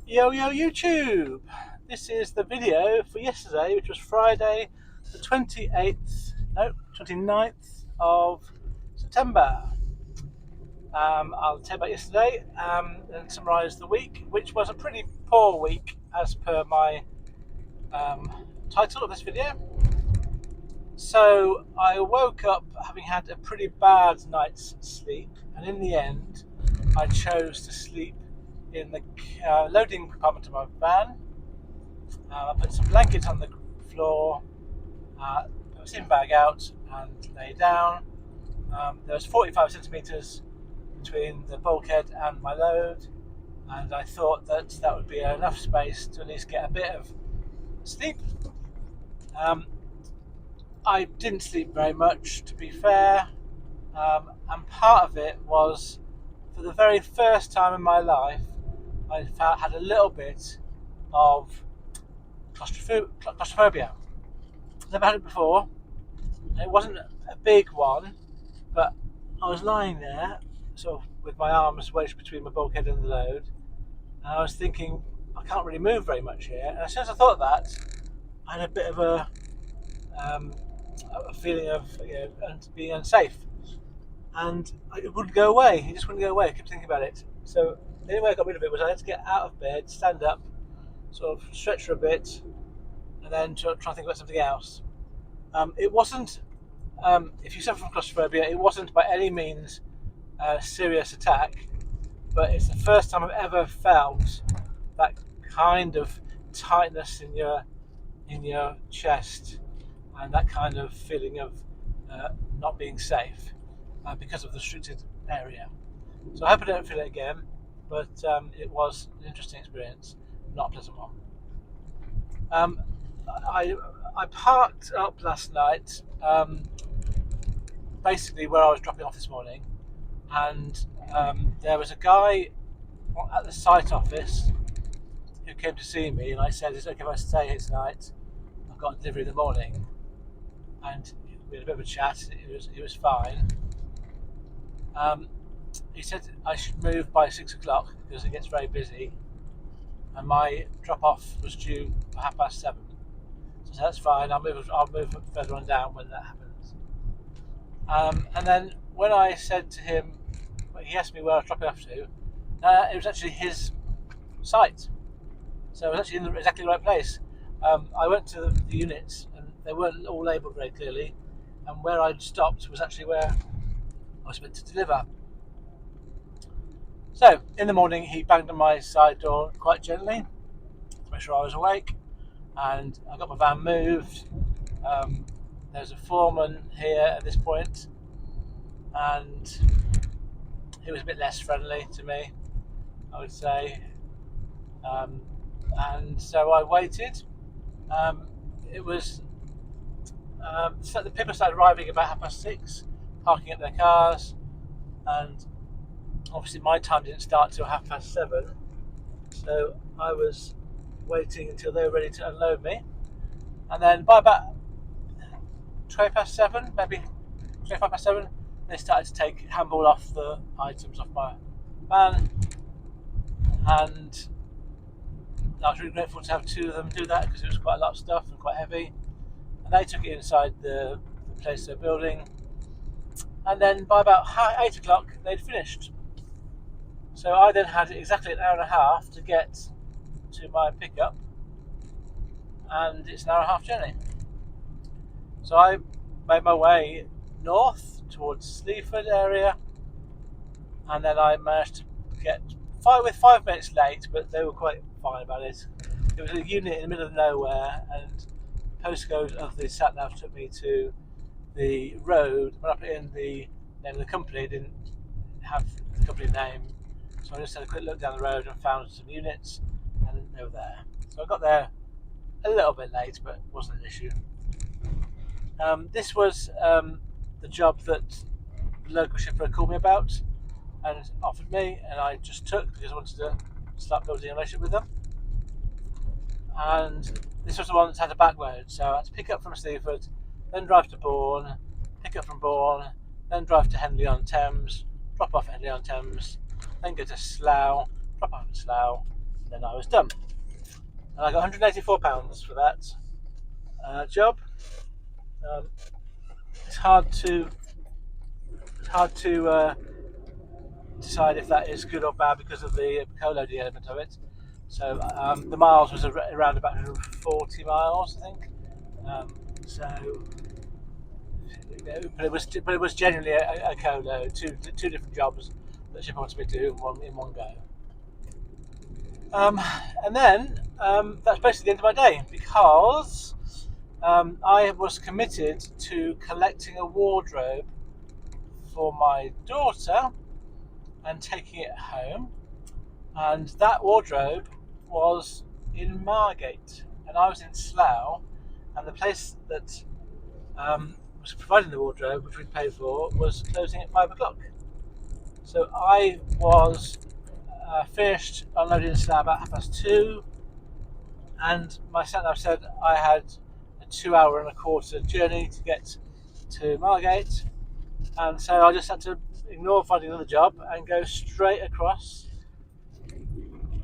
Yo yo YouTube! This is the video for yesterday, which was Friday the 29th of September. I'll tell you about yesterday and summarise the week, which was a pretty poor week as per my um, title of this video. So I woke up having had a pretty bad night's sleep, and in the end I chose to sleep in the loading compartment of my van. I put some blankets on the floor, put a sleeping bag out and lay down. There was 45 centimetres between the bulkhead and my load, and I thought that would be enough space to at least get a bit of sleep. Um, I didn't sleep very much, to be fair, and part of it was, for the very first time in my life, I had a little bit of claustrophobia. Never had it before. It wasn't a big one, but I was lying there, sort of with my arms wedged between my bulkhead and the load, and I was thinking, I can't really move very much here. And as soon as I thought that, I had a bit of a feeling of being unsafe, and it wouldn't go away. It just wouldn't go away. I kept thinking about it. So the only way I got rid of it was I had to get out of bed, stand up, sort of stretch for a bit, and then try to think about something else. It wasn't, if you suffer from claustrophobia, it wasn't by any means a serious attack, but it's the first time I've ever felt that kind of tightness in your chest, and that kind of feeling of not being safe because of the restricted area. So I hope I don't feel it again, but it was an interesting experience, not a pleasant one. I parked up last night, basically where I was dropping off this morning, and there was a guy at the site office who came to see me, and I said, "Is it okay if I stay here tonight? I've got a delivery in the morning." And we had a bit of a chat. It was fine. He said I should move by 6 o'clock because it gets very busy, and my drop off was due for 7:30. So that's fine. I'll move further on down when that happens. And then when I said to him, he asked me where I was dropping off to. It was actually his site, so I was actually in exactly the right place. I went to the units, and they weren't all labelled very clearly, and where I'd stopped was actually where I was meant to deliver. So in the morning, he banged on my side door quite gently to make sure I was awake, and I got my van moved. There's a foreman here at this point, and he was a bit less friendly to me, I would say. And so I waited. It was so the people started arriving about 6:30, parking up their cars, and obviously my time didn't start till 7:30. So I was waiting until they were ready to unload me, and then by about 7:20, maybe 7:25, they started to take handball off the items off my van, and I was really grateful to have two of them do that because it was quite a lot of stuff and quite heavy. And they took it inside the place they're building, and then by about 8 o'clock they'd finished. So I then had exactly an hour and a half to get to my pickup, and it's an hour and a half journey. So I made my way north towards Sleaford area, and then I managed to get 5 minutes late, but they were quite fine about it. It was a unit in the middle of nowhere, and the postcode of the sat nav took me to the road. When I put in the name of the company, it didn't have the company name, so I just had a quick look down the road and found some units, and they were there. So I got there a little bit late, but it wasn't an issue. This was the job that the local shipper called me about and offered me, and I just took because I wanted to start building a relationship with them. And this was the one that had a back road, so I had to pick up from Sleaford, then drive to Bourne, pick up from Bourne, then drive to Henley-on-Thames, drop off at Henley-on-Thames, then go to Slough, drop off at Slough, and then I was done. And I got £184 for that job. It's hard to decide if that is good or bad because of the co-loading element of it. So the miles was around about 140 miles, I think. So, but it was genuinely a co-load, two different jobs that she wanted me to do in one go. And then that's basically the end of my day, because I was committed to collecting a wardrobe for my daughter and taking it home. And that wardrobe was in Margate, and I was in Slough, and the place that was providing the wardrobe, which we'd paid for, was closing at 5 o'clock. So I was finished unloading in Slough about 2:30, and my sat-nav said I had a 2 hour and a quarter journey to get to Margate, and so I just had to ignore finding another job and go straight across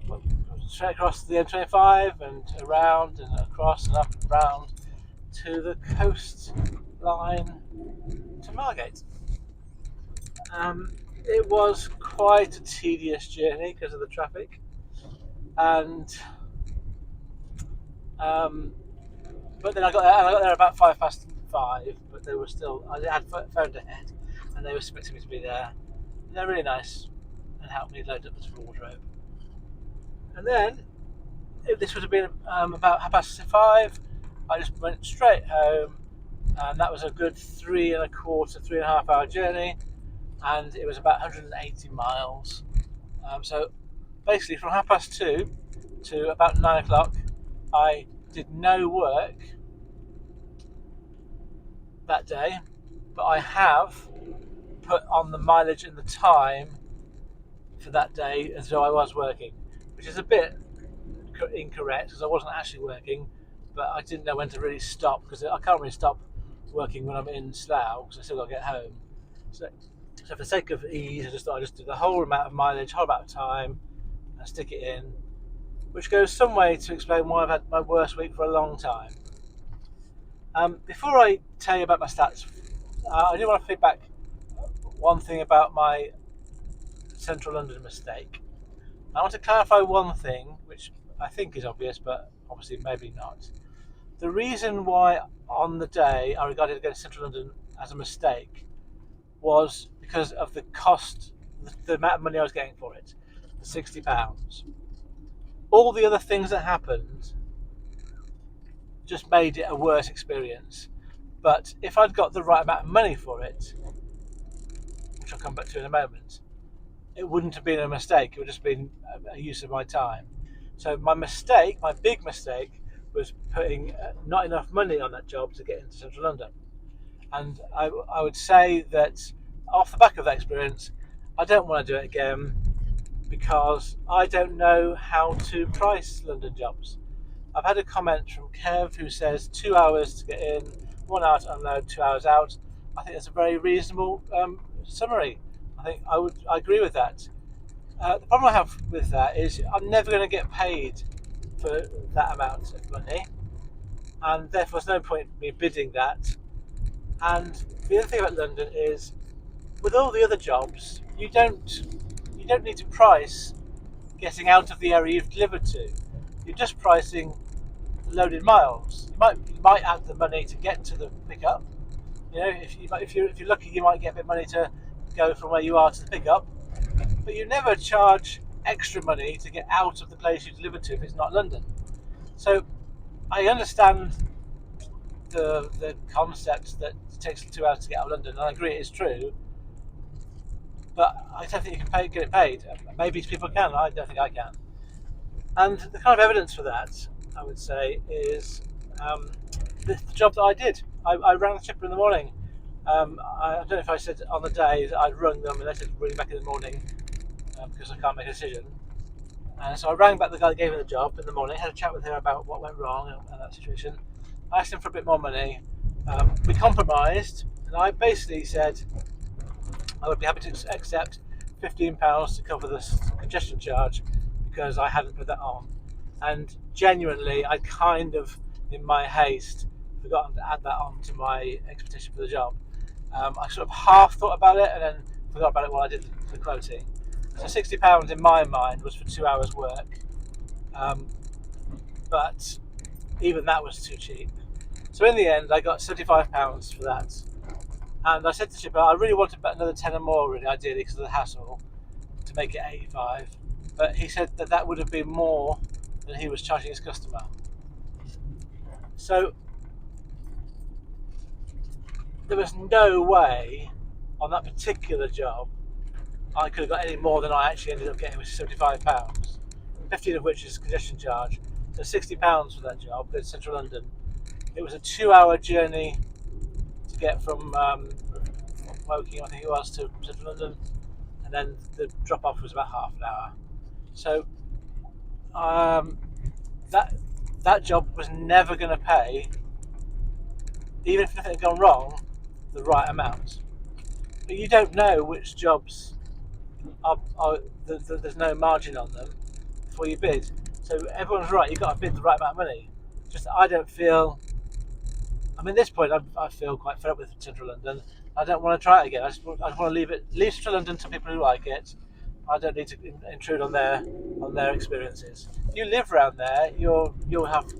the M25 and around and across and up and round to the coastline to Margate. It was quite a tedious journey because of the traffic, and but then I got there about 5:05. But they were still, I had phoned ahead, and they were expecting me to be there. And they're really nice and helped me load up this wardrobe. And then, if this would have been about 5:30, I just went straight home, and that was a good 3.25 hour journey, and it was about 180 miles. So basically, from 2:30 to about 9 o'clock, I did no work that day, but I have put on the mileage and the time for that day as though I was working, which is a bit incorrect because I wasn't actually working, but I didn't know when to really stop, because I can't really stop working when I'm in Slough because I still got to get home. So for the sake of ease, I just thought I'd just do the whole amount of mileage, whole amount of time, and stick it in, which goes some way to explain why I've had my worst week for a long time. Before I tell you about my stats, I do want to feedback one thing about my Central London mistake. I want to clarify one thing, which I think is obvious, but obviously maybe not. The reason why on the day I regarded going to Central London as a mistake was because of the cost, the amount of money I was getting for it, the £60. All the other things that happened just made it a worse experience. But if I'd got the right amount of money for it, which I'll come back to in a moment, it wouldn't have been a mistake. It would have just been a use of my time. So my big mistake, was putting not enough money on that job to get into Central London. And I would say that off the back of that experience, I don't want to do it again, because I don't know how to price London jobs. I've had a comment from Kev who says 2 hours to get in, 1 hour to unload, 2 hours out. I think that's a very reasonable summary. I agree with that. The problem I have with that is I'm never going to get paid for that amount of money, and therefore there's no point in me bidding that. And the other thing about London is, with all the other jobs, you don't need to price getting out of the area you've delivered to. You're just pricing loaded miles. You might add the money to get to the pickup. You know, if you're lucky, you might get a bit of money to go from where you are to the pickup. But you never charge extra money to get out of the place you deliver to if it's not London. So I understand the concept that it takes 2 hours to get out of London, and I agree it is true. But I don't think you can get it paid. Maybe people can. I don't think I can. And the kind of evidence for that, I would say, is the job that I did. I rang the chipper in the morning. I don't know if I said on the day that I'd rung them and they said ring back in the morning, because I can't make a decision. And so I rang back the guy that gave me the job in the morning, had a chat with him about what went wrong and that situation. I asked him for a bit more money. We compromised, and I basically said I would be happy to accept £15 to cover the congestion charge, because I hadn't put that on. And genuinely, I kind of, in my haste, forgotten to add that on to my expectation for the job. I sort of half thought about it and then forgot about it while I did the quoting. So £60 in my mind was for 2 hours work, but even that was too cheap. So in the end, I got £75 for that. And I said to Chipper, I really wanted another 10 or more, really, ideally, because of the hassle, to make it 85. But he said that that would have been more than he was charging his customer. So there was no way on that particular job I could have got any more than I actually ended up getting, which is £75, 15 of which is congestion charge. So £60 for that job in central London. It was a 2-hour journey to get from Woking, I think it was, to central London, and then the drop off was about half an hour. So that job was never going to pay, even if nothing had gone wrong, the right amount. But you don't know which jobs there's no margin on them before you bid. So everyone's right, you've got to bid the right amount of money. Just I don't feel. I mean, at this point, I feel quite fed up with Central London. I don't want to try it again. I just want to leave Central London to people who like it. I don't need to intrude on their experiences. If you live around there, you'll have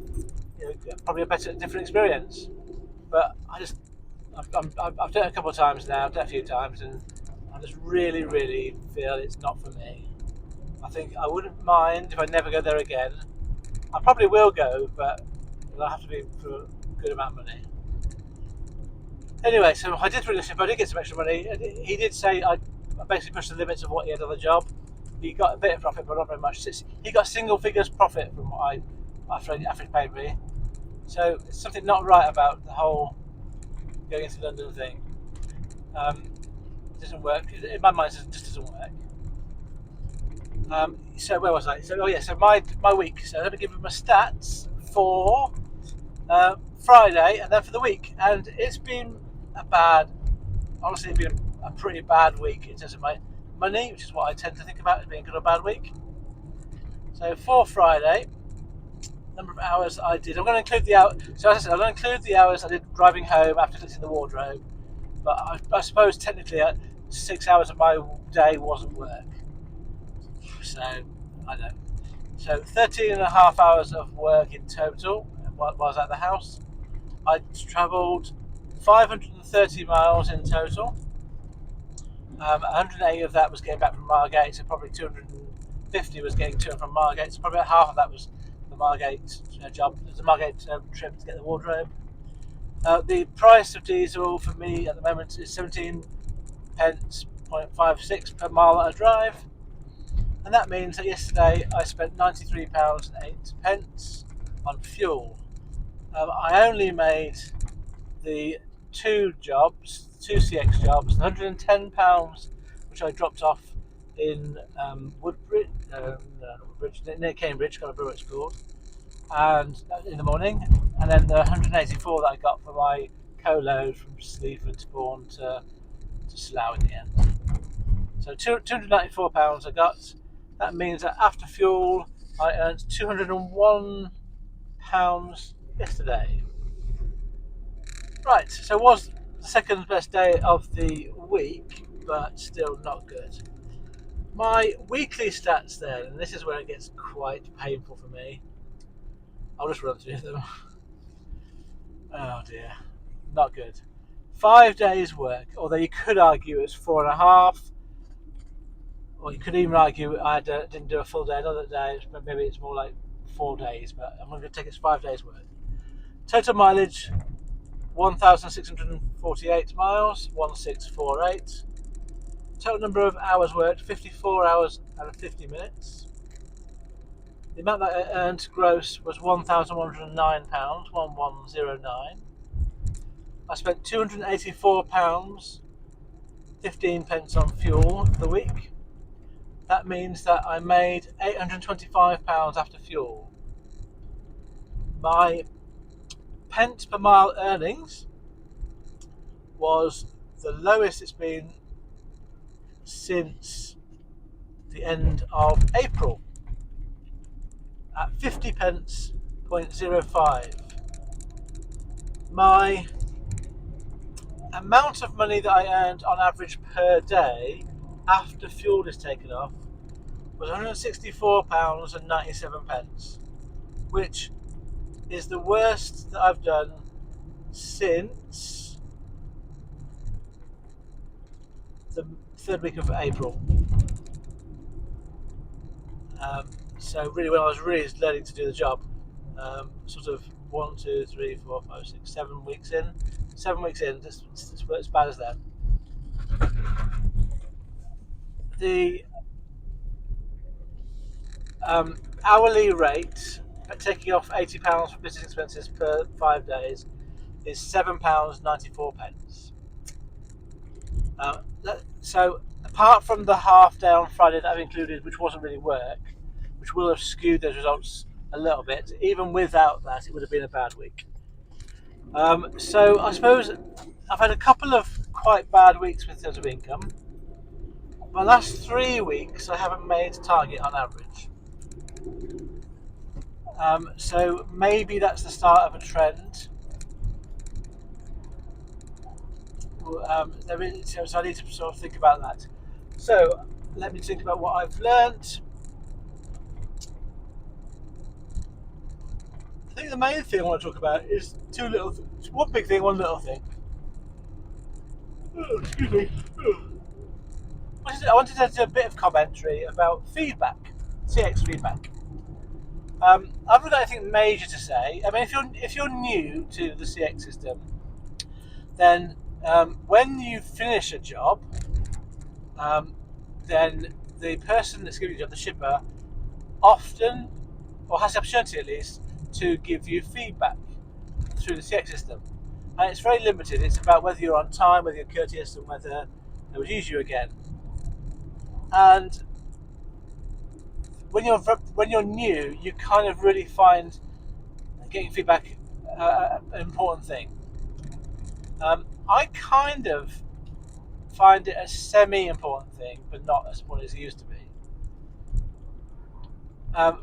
probably a different experience. But I've done it a couple of times now. I've done it a few times, and I just really, really feel it's not for me. I think I wouldn't mind if I never go there again. I probably will go, but it'll have to be for a good amount of money. Anyway, so I did get some extra money. He did say I basically pushed the limits of what he had on the job. He got a bit of profit, but not very much. He got single figures profit from what after he paid me. So it's something not right about the whole going into London thing. It doesn't work. In my mind, it just doesn't work. So where was I? So my week. So let me give you my stats for Friday and then for the week. And it's been honestly, it's been a pretty bad week in terms of my money, which is what I tend to think about as being a good or bad week. So for Friday, number of hours I did. I'm going to include the hours. So as I said, I'm going to include the hours I did driving home after collecting the wardrobe. But I suppose technically 6 hours of my day wasn't work. So I don't know. So 13 and a half hours of work in total while I was at the house. I travelled 530 miles in total. 180 of that was getting back from Margate, so probably 250 was getting to and from Margate. So probably about half of that was the Margate job, the Margate trip to get the wardrobe. The price of diesel for me at the moment is 17 pence 0.56 per mile that I drive, and that means that yesterday I spent £93.08 on fuel. I only made the two CX jobs, £110, which I dropped off in Woodbridge, near Cambridge, can't remember what it's called, and in the morning, and then the 184 that I got for my co-load from Sleaford to Bourne to Slough in the end. So £294 I got. That means that after fuel, I earned £201 yesterday. Right, so it was the second best day of the week, but still not good. My weekly stats then, and this is where it gets quite painful for me. I'll just run through them. Oh dear, not good. 5 days work, although you could argue it's 4.5, or you could even argue I didn't do a full day another day, but maybe it's more like 4 days, but I'm going to take it's 5 days work. Total mileage 1,648 miles, 1,648. Total number of hours worked 54 hours and 50 minutes. The amount that I earned gross was £1,109, 1109. I spent £284, 15 pence on fuel for the week. That means that I made £825 after fuel. My pence per mile earnings was the lowest it's been since the end of April. at 50 pence 0.05. My amount of money that I earned on average per day after fuel is taken off was £164.97, which is the worst that I've done since the third week of April. So really, when I was really learning to do the job, sort of 1, 2, 3, 4, 5, 6, 7 weeks in. 7 weeks in, it's as bad as that. The hourly rate, taking off £80 for business expenses per 5 days, is £7.94. So apart from the half day on Friday that I've included, which wasn't really work, which will have skewed those results a little bit, even without that, it would have been a bad week. So I suppose I've had a couple of quite bad weeks in terms of income. My last 3 weeks, I haven't made target on average. So maybe that's the start of a trend. So I need to sort of think about that. So let me think about what I've learnt. I think the main thing I want to talk about is two little things. One big thing, one little thing. Oh, excuse me. I wanted to do a bit of commentary about feedback, CX feedback. I haven't got anything major to say. I mean, if you're new to the CX system, then when you finish a job, then the person that's giving you the job, the shipper, often, or has the opportunity at least, to give you feedback through the CX system. And it's very limited. It's about whether you're on time, whether you're courteous, and whether they would use you again. And when you're new, you kind of really find getting feedback an important thing. I kind of find it a semi-important thing, but not as important as it used to be.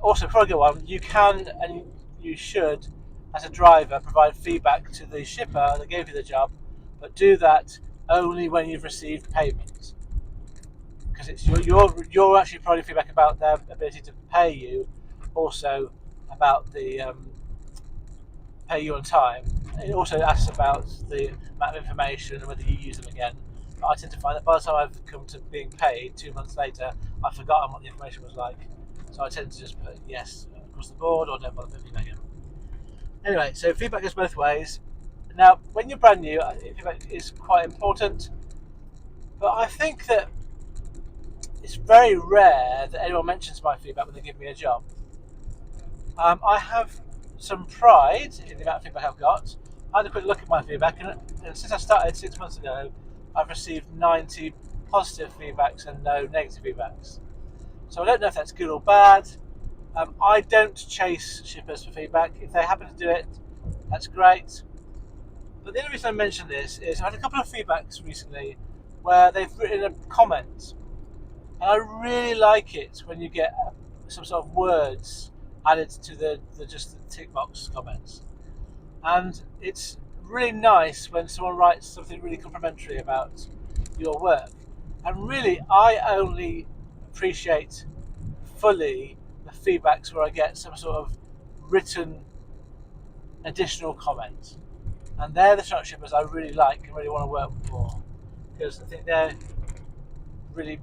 Also, before I go on, you can and you should, as a driver, provide feedback to the shipper that gave you the job, but do that only when you've received payment, because it's you're actually providing feedback about their ability to pay you, also about the pay you on time. It also asks about the amount of information and whether you use them again. But I tend to find that by the time I've come to being paid 2 months later, I've forgotten what the information was like. So I tend to just put yes across the board or don't bother putting again. Anyway, so feedback goes both ways. Now, when you're brand new, feedback is quite important. But I think that it's very rare that anyone mentions my feedback when they give me a job. I have some pride in the amount of feedback I've got. I had a quick look at my feedback, and since I started 6 months ago, I've received 90 positive feedbacks and no negative feedbacks. So I don't know if that's good or bad. I don't chase shippers for feedback. If they happen to do it, that's great. But the only reason I mention this is I had a couple of feedbacks recently where they've written a comment. And I really like it when you get some sort of words added to the just the tick box comments. And it's really nice when someone writes something really complimentary about your work. And really, I only appreciate fully the feedbacks where I get some sort of written additional comment. And they're the sort of shippers I really like and really want to work for, because I think they're really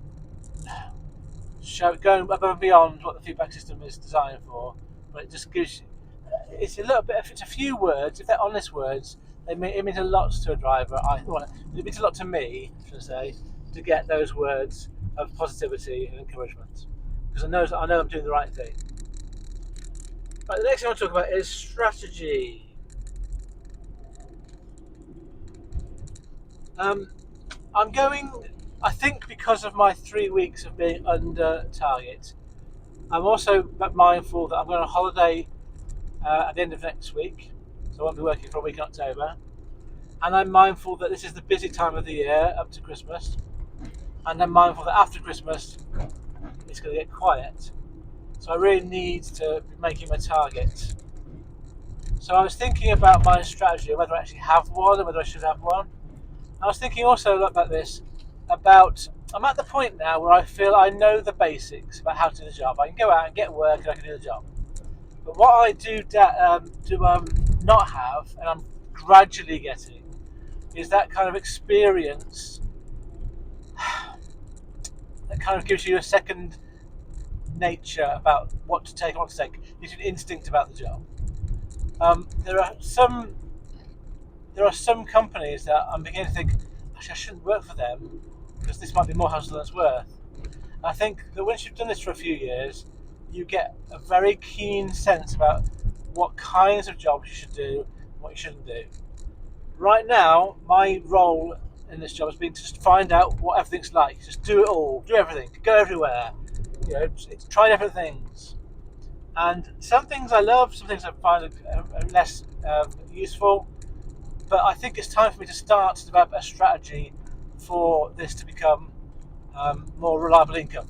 going above and beyond what the feedback system is designed for. But it just gives it's a little bit, if it's a few words, if they're honest words, it means a lot to a driver. It means a lot to me, should I say, to get those words of positivity and encouragement, because I know I'm doing the right thing. Right, the next thing I want to talk about is strategy. I'm going, I think, because of my 3 weeks of being under target. I'm also mindful that I'm going on holiday at the end of next week, so I won't be working for a week in October. And I'm mindful that this is the busy time of the year up to Christmas, and I'm mindful that after Christmas it's going to get quiet. So I really need to be making my target. So I was thinking about my strategy, whether I actually have one, or whether I should have one. I was thinking also about this, I'm at the point now where I feel I know the basics about how to do the job. I can go out and get work and I can do the job. But what I do not have, and I'm gradually getting, is that kind of experience that kind of gives you a second nature about what to take and what to take. Gives you an instinct about the job. There are some companies that I'm beginning to think, actually, I shouldn't work for them because this might be more hassle than it's worth. And I think that once you've done this for a few years, you get a very keen sense about what kinds of jobs you should do and what you shouldn't do. Right now, my role in this job has been to just find out what everything's like. Just do it all, do everything, go everywhere. Try different things. And some things I love, some things I find are less useful. But I think it's time for me to start to develop a strategy for this to become more reliable income.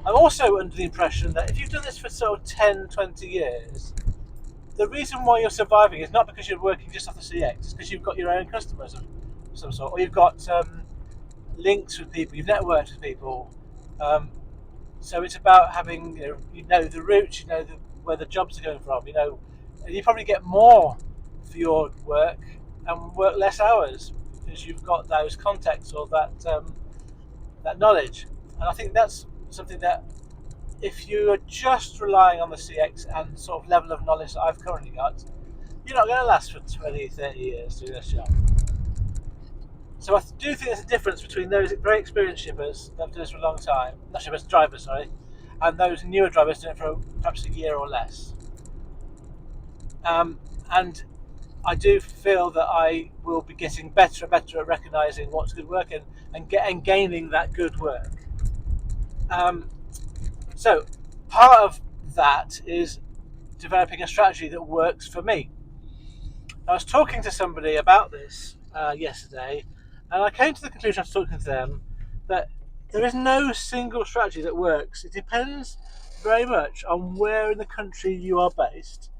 I'm also under the impression that if you've done this for sort of 10, 20 years, the reason why you're surviving is not because you're working just off the CX, it's because you've got your own customers of some sort, or you've got links with people, you've networked with people. So it's about having, the route, where the jobs are going from, and you probably get more for your work and work less hours because you've got those contacts or that knowledge. And I think that's something that if you are just relying on the CX and sort of level of knowledge that I've currently got, you're not going to last for 20, 30 years doing this job. So I do think there's a difference between those very experienced shippers that have done this for a long time, not shippers, drivers, sorry, and those newer drivers doing it for perhaps a year or less. And I do feel that I will be getting better and better at recognising what's good work and gaining that good work. So part of that is developing a strategy that works for me. I was talking to somebody about this yesterday, and I came to the conclusion after talking to them that there is no single strategy that works. It depends very much on where in the country you are based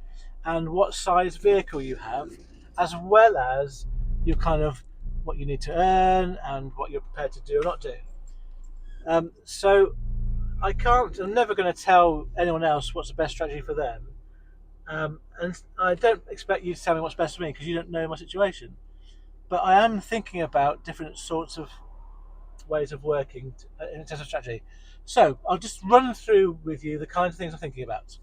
and what size vehicle you have, as well as your kind of what you need to earn and what you're prepared to do or not do. So I'm never going to tell anyone else what's the best strategy for them. And I don't expect you to tell me what's best for me because you don't know my situation. But I am thinking about different sorts of ways of working in terms of strategy. So I'll just run through with you the kind of things I'm thinking about.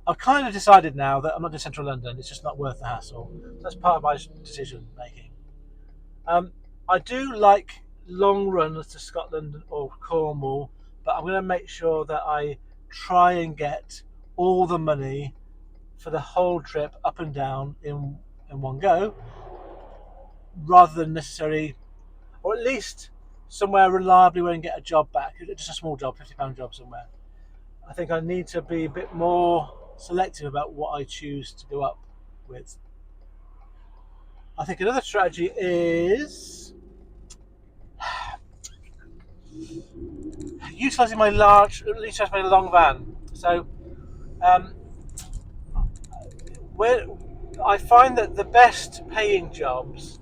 I've kind of decided now that I'm not in central London. It's just not worth the hassle. That's part of my decision making. I do like long runs to Scotland or Cornwall, but I'm going to make sure that I try and get all the money for the whole trip up and down in one go, rather than necessarily, or at least somewhere reliably where I can get a job back, just a small job, £50 job somewhere. I think I need to be a bit more selective about what I choose to go up with. I think another strategy is utilising my long van. So, where I find that the best paying jobs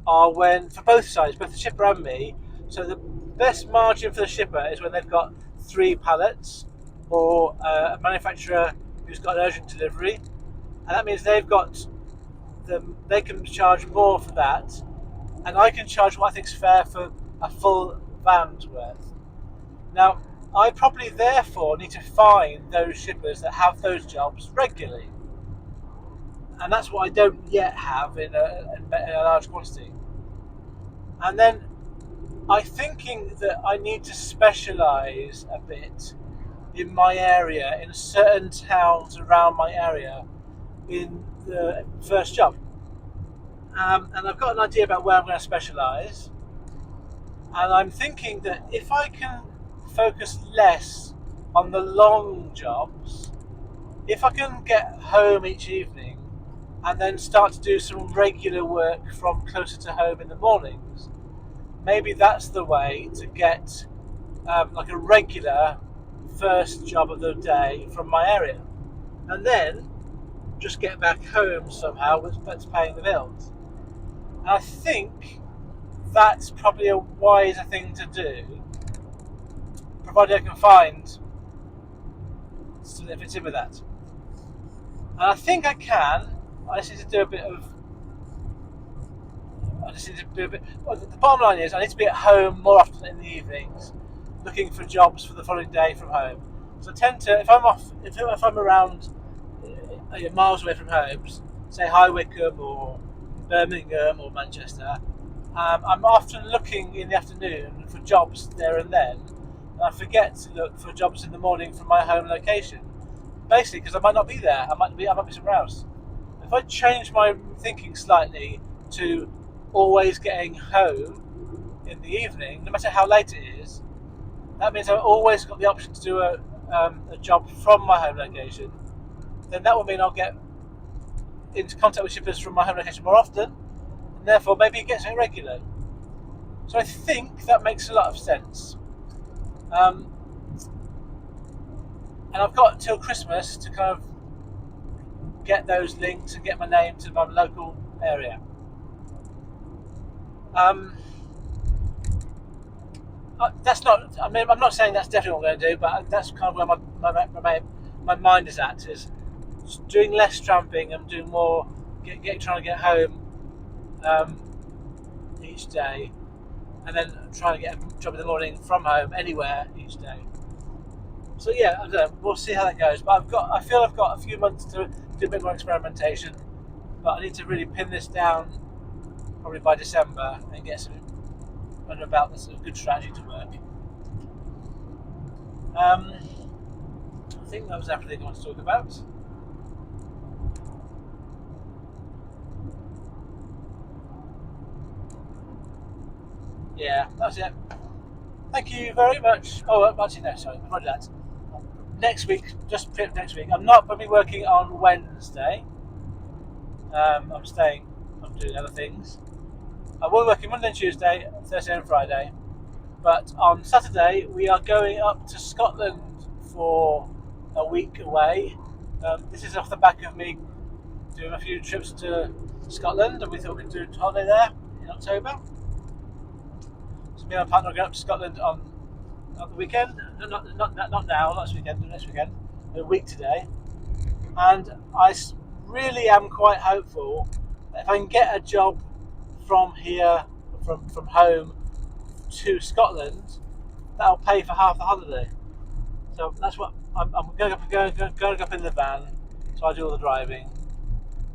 are when, for both sides, both the shipper and me, so the best margin for the shipper is when they've got 3 pallets or a manufacturer who's got an urgent delivery, and that means they can charge more for that, and I can charge what I think is fair for a full van's worth. Now, I probably therefore need to find those shippers that have those jobs regularly, and that's what I don't yet have in a large quantity. And then I'm thinking that I need to specialise a bit in my area, in certain towns around my area, in the first job. And I've got an idea about where I'm going to specialise. And I'm thinking that if I can focus less on the long jobs, if I can get home each evening and then start to do some regular work from closer to home in the mornings, maybe that's the way to get like a regular first job of the day from my area, and then just get back home somehow, that's paying the bills. And I think that's probably a wiser thing to do, provided I can find something that fits in with that. And I think I can. I just need to do a bit of. Well, the bottom line is, I need to be at home more often in the evenings, looking for jobs for the following day from home. So I tend to, if I'm around miles away from home, say High Wycombe or Birmingham or Manchester, I'm often looking in the afternoon for jobs there and then. And I forget to look for jobs in the morning from my home location. Basically, because I might not be there. I might be somewhere else. If I change my thinking slightly to always getting home in the evening, no matter how late it is, that means I've always got the option to do a job from my home location. Then that will mean I'll get into contact with shippers from my home location more often, and therefore maybe it gets something regular. So I think that makes a lot of sense. And I've got till Christmas to kind of get those links and get my name to my local area. That's not. I mean, I'm not saying that's definitely what I'm going to do, but that's kind of where my mind is at. Is doing less tramping and doing more, trying to get home each day, and then trying to get a job in the morning from home anywhere each day. So yeah, I don't know. We'll see how that goes. But I feel I've got a few months to do a bit more experimentation. But I need to really pin this down probably by December and get some about this a good strategy to work. I think that was everything I want to talk about. Yeah, that's it. Thank you very much. Oh, actually, no, sorry, before that. Next week, just next week, I'm not going to be working on Wednesday. I'm doing other things. I will be working Monday and Tuesday, Thursday and Friday. But on Saturday, we are going up to Scotland for a week away. This is off the back of me doing a few trips to Scotland, and we thought we'd do a holiday there in October. So me and my partner are going up to Scotland on the weekend. Not now, not this weekend, but next weekend. A week today. And I really am quite hopeful that if I can get a job from here, from home to Scotland, that'll pay for half the holiday. So that's what I'm going up in the van, so I do all the driving,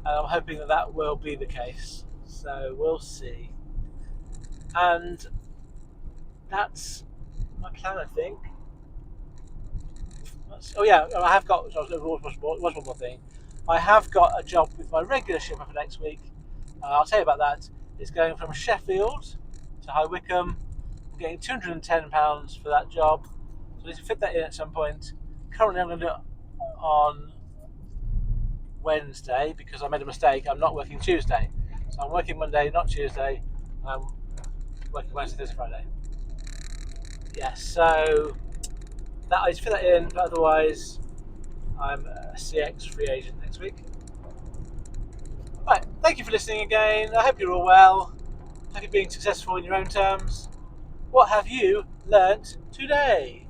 and I'm hoping that will be the case. So we'll see. And that's my plan, I think. Oh yeah, I have got. Was one more thing. I have got a job with my regular shipper for next week. I'll tell you about that. It's going from Sheffield to High Wycombe. I'm getting £210 for that job. So I need to fit that in at some point. Currently, I'm going to do it on Wednesday because I made a mistake. I'm not working Tuesday. So I'm working Monday, not Tuesday. I'm working Wednesday, Thursday, Friday. Yeah, so I need to fit that in, but otherwise I'm a CX free agent next week. Right, thank you for listening again. I hope you're all well. Hope you're being successful in your own terms. What have you learnt today?